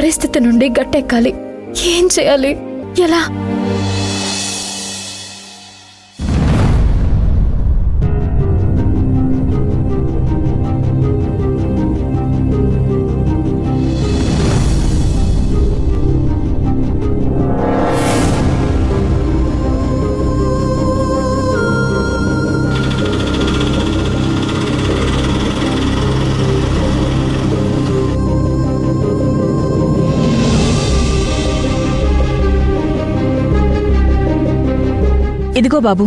పరిస్థితి నుండి గట్టెక్కాలి. ఏం చేయాలి? ఎలా? ఇదిగో బాబు.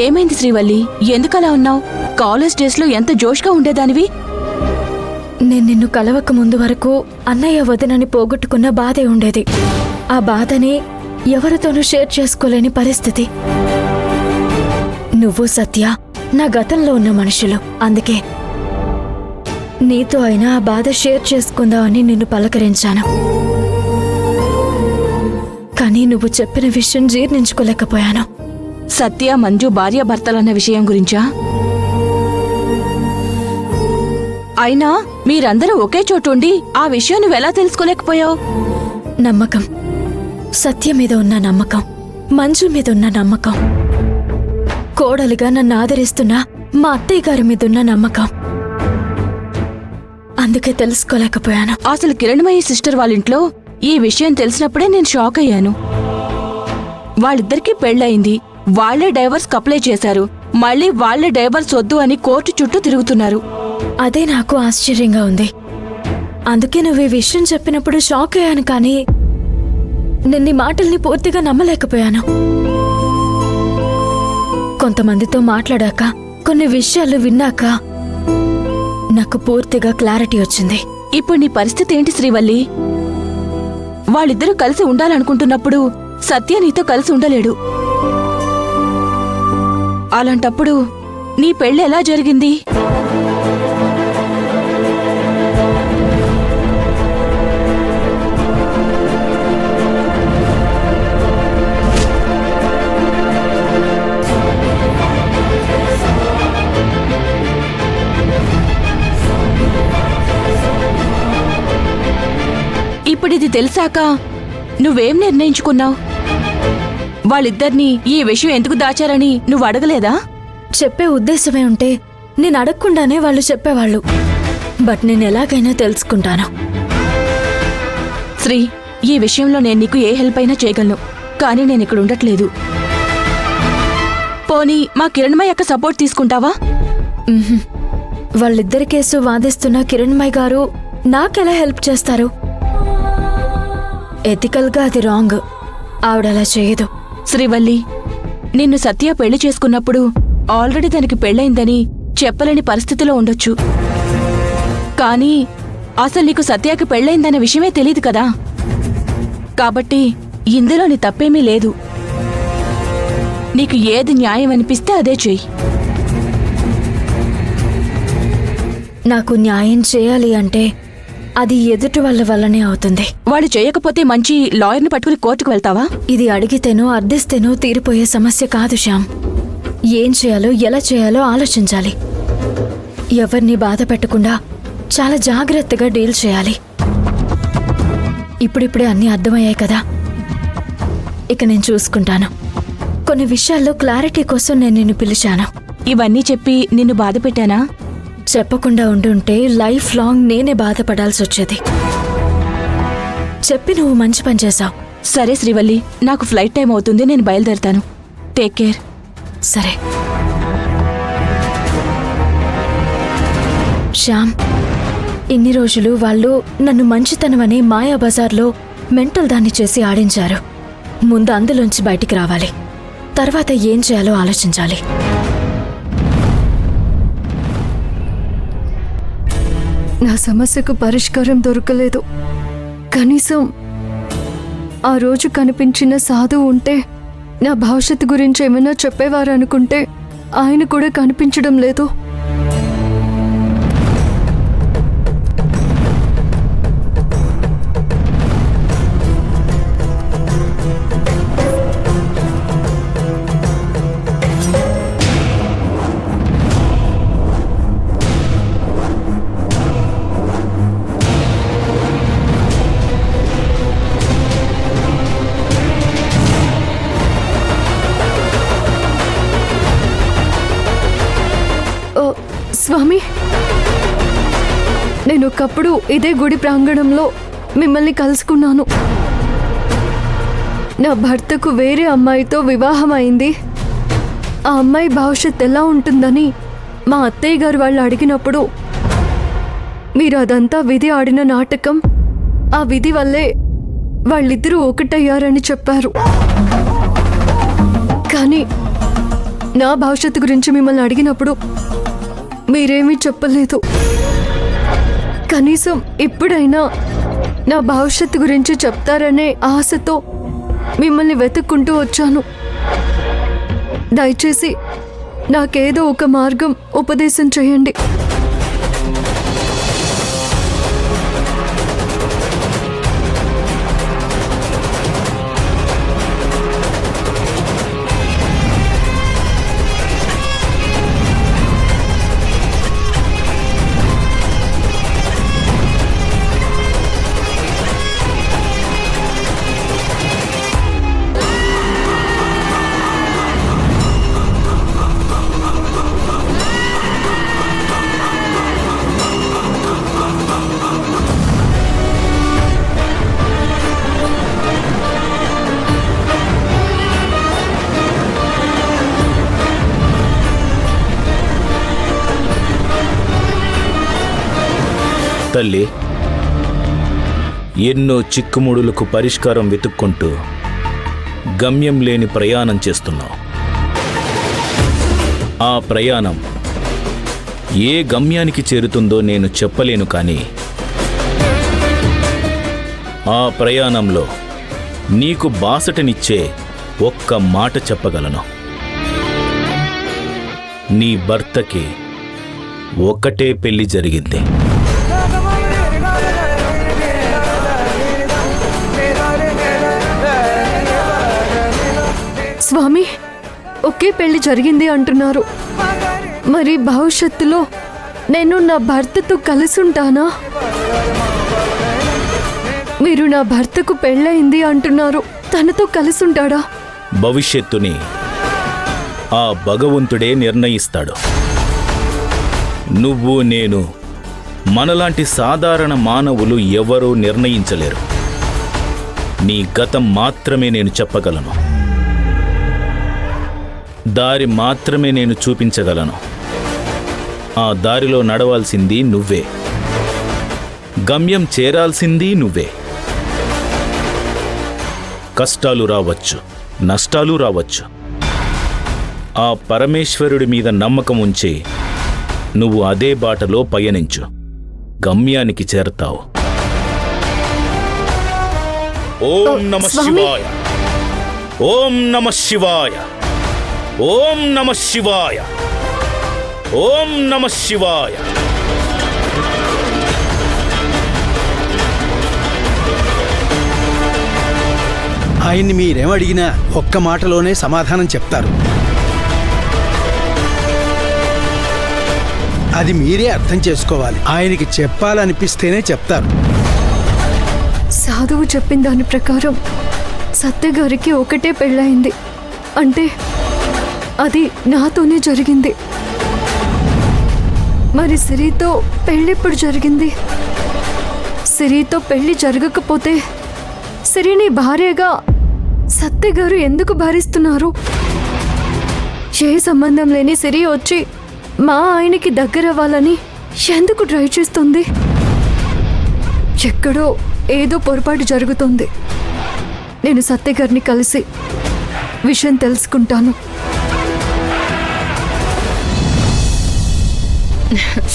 ఏమైంది శ్రీవల్లి? ఎందుకలా ఉన్నావు? కాలేజ్ డేస్లో ఎంత జోష్గా ఉండేదానివి. నేను నిన్ను కలవక ముందు వరకు అన్నయ్య వదినని పోగొట్టుకున్న బాధే ఉండేది. ఆ బాధని ఎవరితోనూ షేర్ చేసుకోలేని పరిస్థితి. నువ్వు సత్య నా గతంలో ఉన్న మనుషులు. అందుకే నీతో అయినా ఆ బాధ షేర్ చేసుకుందామని నిన్ను పలకరించాను. కానీ నువ్వు చెప్పిన విషయం జీర్ణించుకోలేకపోయాను. సత్య మంజు భార్యాభర్తలన్న విషయం గురించా? అయినా మీరందరూ ఒకే చోటుండి ఆ విషయం నువ్వెలా తెలుసుకోలేకపోయావు? నమ్మకం. సత్య మీద ఉన్న నమ్మకం, మంజు మీద ఉన్న నమ్మకం, కోడలిగా నన్ను ఆదరిస్తున్న మా అత్తయ్య గారి మీదున్న నమ్మకం. అందుకే తెలుసుకోలేకపోయాను. అసలు కిరణ్మయ్య సిస్టర్ వాళ్ళింట్లో ఈ విషయం తెలిసినప్పుడే నేను షాక్ అయ్యాను. వాళ్ళిద్దరికీ పెళ్ళయింది, వాళ్లే డైవర్స్ అప్లై చేశారు. మళ్ళీ వాళ్లే డైవర్స్ వద్దు అని కోర్టు చుట్టూ తిరుగుతున్నారు. అదే నాకు ఆశ్చర్యంగా ఉంది. అందుకే నువ్వు ఈ విషయం చెప్పినప్పుడు షాక్ అయ్యాను. కానీ నేను నీ మాటల్ని పూర్తిగా నమ్మలేకపోయాను. కొంతమందితో మాట్లాడాక, కొన్ని విషయాలు విన్నాక నాకు పూర్తిగా క్లారిటీ వచ్చింది. ఇప్పుడు నీ పరిస్థితి ఏంటి శ్రీవల్లి? వాళ్ళిద్దరూ కలిసి ఉండాలనుకుంటున్నప్పుడు సత్య నీతో కలిసి ఉండలేడు. అలాంటప్పుడు నీ పెళ్ళి ఎలా జరిగింది? ఇప్పుడిది తెలిసాక నువ్వేం నిర్ణయించుకున్నావు? వాళ్ళిద్దరినీ ఈ విషయం ఎందుకు దాచారని నువ్వు అడగలేదా? చెప్పే ఉద్దేశమే ఉంటే నేను అడగకుండానే వాళ్ళు చెప్పేవాళ్ళు. బట్ నేను ఎలాగైనా తెలుసుకుంటాను. శ్రీ, ఈ విషయంలో నేను నీకు ఏ హెల్ప్ అయినా చేయగలను. కానీ నేను ఇక్కడ ఉండట్లేదు. పోనీ మా కిరణ్మయ్య యొక్క సపోర్ట్ తీసుకుంటావా? వాళ్ళిద్దరి కేసు వాదిస్తున్న కిరణ్మయ్య గారు నాకెలా హెల్ప్ చేస్తారు? ఎథికల్గా అది రాంగ్. ఆవిడలా చేయదు. శ్రీవల్లి, నిన్ను సత్య పెళ్లి చేసుకున్నప్పుడు ఆల్రెడీ తనకి పెళ్ళైందని చెప్పలేని పరిస్థితిలో ఉండొచ్చు. కానీ అసలు నీకు సత్యకి పెళ్ళైందన్న విషయమే తెలీదు కదా. కాబట్టి ఇందులో నీ తప్పేమీ లేదు. నీకు ఏది న్యాయం అనిపిస్తే అదే చెయ్యి. నాకు న్యాయం చేయాలి అంటే అది ఎదుటి వాళ్ళ వల్లనే అవుతుంది. వాళ్ళు చేయకపోతే మంచి లాయర్ని పట్టుకుని కోర్టుకు వెళ్తావా? ఇది అడిగితేనో అర్థిస్తేనో తీరిపోయే సమస్య కాదు శ్యామ్. ఏం చేయాలో ఎలా చేయాలో ఆలోచించాలి. ఎవరిని బాధ పెట్టకుండా చాలా జాగ్రత్తగా డీల్ చేయాలి. ఇప్పుడిప్పుడే అన్నీ అర్థమయ్యాయి కదా. ఇక నేను చూసుకుంటాను. కొన్ని విషయాల్లో క్లారిటీ కోసం నేను నిన్ను పిలిచాను. ఇవన్నీ చెప్పి నిన్ను బాధ పెట్టానా? చెప్పకుండా ఉండుంటే లైఫ్ లాంగ్ నేనే బాధపడాల్సి వచ్చేది. చెప్పి నువ్వు మంచి పని చేశావు. సరే శ్రీవల్లి, నాకు ఫ్లైట్ టైం అవుతుంది, నేను బయలుదేరుతాను. Take care. సరే శ్యామ్, ఇన్ని రోజులు వాళ్ళు నన్ను మంచితనమనే మాయా బజార్లో మెంటల్ దాన్ని చేసి ఆడించారు. ముందు అందులోంచి బయటికి రావాలి. తర్వాత ఏం చేయాలో ఆలోచించాలి. నా సమస్యకు పరిష్కారం దొరకలేదు. కనీసం ఆ రోజు కనిపించిన సాధువు ఉంటే నా భవిష్యత్తు గురించి ఏమైనా చెప్పేవారు అనుకుంటే ఆయన కూడా కనిపించడం లేదు. స్వామి, నేను ఒకప్పుడు ఇదే గుడి ప్రాంగణంలో మిమ్మల్ని కలుసుకున్నాను. నా భర్తకు వేరే అమ్మాయితో వివాహం అయింది. ఆ అమ్మాయి భవిష్యత్ ఎలా ఉంటుందని మా అత్తయ్య గారు వాళ్ళు అడిగినప్పుడు మీరు అదంతా విధి ఆడిన నాటకం, ఆ విధి వల్లే వాళ్ళిద్దరూ ఒకటయ్యారని చెప్పారు. కానీ నా భవిష్యత్తు గురించి మిమ్మల్ని అడిగినప్పుడు మీరేమీ చెప్పలేదు. కనీసం ఇప్పుడైనా నా భవిష్యత్తు గురించి చెప్తారనే ఆశతో మిమ్మల్ని వెతుక్కుంటూ వచ్చాను. దయచేసి నాకేదో ఒక మార్గం ఉపదేశం చేయండి. తల్లి, ఎన్నో చిక్కుముడులకు పరిష్కారం వెతుక్కుంటూ గమ్యం లేని ప్రయాణం చేస్తున్నావు. ఆ ప్రయాణం ఏ గమ్యానికి చేరుతుందో నేను చెప్పలేను, కానీ ఆ ప్రయాణంలో నీకు బాసటనిచ్చే ఒక్క మాట చెప్పగలను. నీ భర్తకి ఒకటే పెళ్లి జరిగింది. స్వామి, ఒకే పెళ్లి జరిగింది అంటున్నారు. మరి భవిష్యత్తులో నేను నా భర్తతో కలిసుంటానా? మీరు నా భర్తకు పెళ్ళయింది అంటున్నారు, తనతో కలిసుంటాడా? భవిష్యత్తుని ఆ భగవంతుడే నిర్ణయిస్తాడు. నువ్వు నేను మనలాంటి సాధారణ మానవులు ఎవరూ నిర్ణయించలేరు. నీ గతం మాత్రమే నేను చెప్పగలను. దారి మాత్రమే నేను చూపించగలను. ఆ దారిలో నడవాల్సింది నువ్వే, గమ్యం చేరాల్సింది నువ్వే. కష్టాలు రావచ్చు, నష్టాలు రావచ్చు. ఆ పరమేశ్వరుడి మీద నమ్మకం ఉంచి నువ్వు అదే బాటలో పయనించు, గమ్యానికి చేరతావు. ఓం నమః శివాయ, ఓం నమః శివాయ, ఓం నమః శివాయ, ఓం నమః శివాయ. ఆయన్ని మీరేమడిగినా ఒక్క మాటలోనే సమాధానం చెప్తారు. అది మీరే అర్థం చేసుకోవాలి. ఆయనకి చెప్పాలనిపిస్తేనే చెప్తారు. సాధువు చెప్పిన దాని ప్రకారం సత్యగారికి ఒకటే పెళ్ళయింది అంటే అది నాతోనే జరిగింది. మరి సిరితో పెళ్ళెప్పుడు జరిగింది? సిరితో పెళ్లి జరగకపోతే సిరిని భార్యగా సత్యగారు ఎందుకు భరిస్తున్నారు? ఏ సంబంధం లేని సిరి వచ్చి మా ఆయనకి దగ్గరవ్వాలని ఎందుకు ట్రై చేస్తుంది? ఎక్కడో ఏదో పొరపాటు జరుగుతుంది. నేను సత్యగారిని కలిసి విషయం తెలుసుకుంటాను.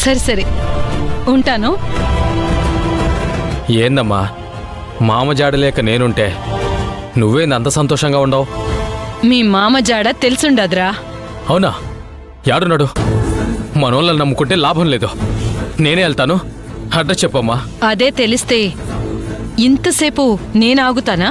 సరే సరే, ఉంటాను. ఏందమ్మా, మామ జాడలేక నేనుంటే నువ్వేందంత సంతోషంగా ఉండవు? మీ మామ జాడ తెలుసుండదురా. అవునా? యాడున్నాడు? మనోళ్ళని నమ్ముకుంటే లాభం లేదు. నేనే వెళ్తాను. అడ్రస్ చెప్పమ్మా. అదే తెలిస్తే ఇంతసేపు నేనాగుతానా?